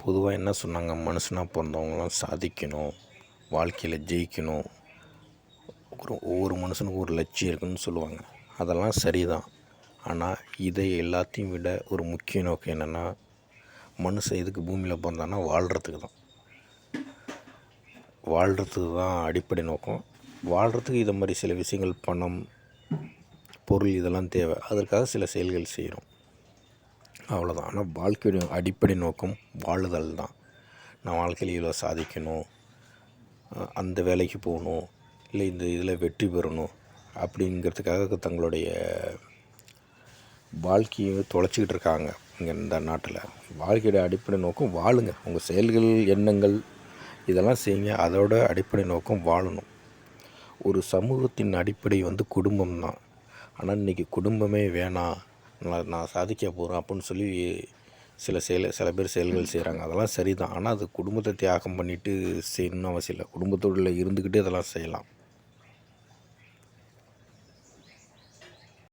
பொதுவாக என்ன சொன்னாங்க, மனுஷனாக பிறந்தவங்களாம் சாதிக்கணும், வாழ்க்கையில் ஜெயிக்கணும், ஒவ்வொரு மனுஷனுக்கும் ஒரு லட்சியம் இருக்குதுன்னு சொல்லுவாங்க. அதெல்லாம் சரிதான். ஆனால் இதை எல்லாத்தையும் விட ஒரு முக்கிய நோக்கம் என்னென்னா, மனுஷன் எதுக்கு பூமியில் பிறந்தான்னா வாழ்கிறதுக்கு தான். வாழ்கிறதுக்கு தான் அடிப்படை நோக்கம். வாழ்கிறதுக்கு இதை மாதிரி சில விஷயங்கள், பணம், பொருள் இதெல்லாம் தேவை. அதற்காக சில செயல்கள் செய்கிறோம், அவ்வளோதான். ஆனால் வாழ்க்கையுடைய அடிப்படை நோக்கம் வாழுதல் தான். நான் வாழ்க்கையில் இவ்வளோ சாதிக்கணும், அந்த வேலைக்கு போகணும், இல்லை இந்த இதில் வெற்றி பெறணும் அப்படிங்கிறதுக்காக தங்களுடைய வாழ்க்கையை தொலைச்சிக்கிட்டு இருக்காங்க இங்கே இந்த நாட்டில். வாழ்க்கையோட அடிப்படை நோக்கம் வாழுங்க, உங்கள் செயல்கள், எண்ணங்கள் இதெல்லாம் செய்யுங்க. அதோட அடிப்படை நோக்கம் வாழணும். ஒரு சமூகத்தின் அடிப்படை குடும்பம் தான். ஆனால் இன்றைக்கி குடும்பமே வேணாம், நான் சாதிக்க போகிறேன் அப்படின்னு சொல்லி சில பேர் செயல்கள் செய்கிறாங்க. அதெல்லாம் சரிதான். ஆனால் அது குடும்பத்தை தியாகம் பண்ணிவிட்டு செய்யணும்னு அவசியம் இல்லை. குடும்பத்தோடு இருந்துக்கிட்டே இதெல்லாம் செய்யலாம்.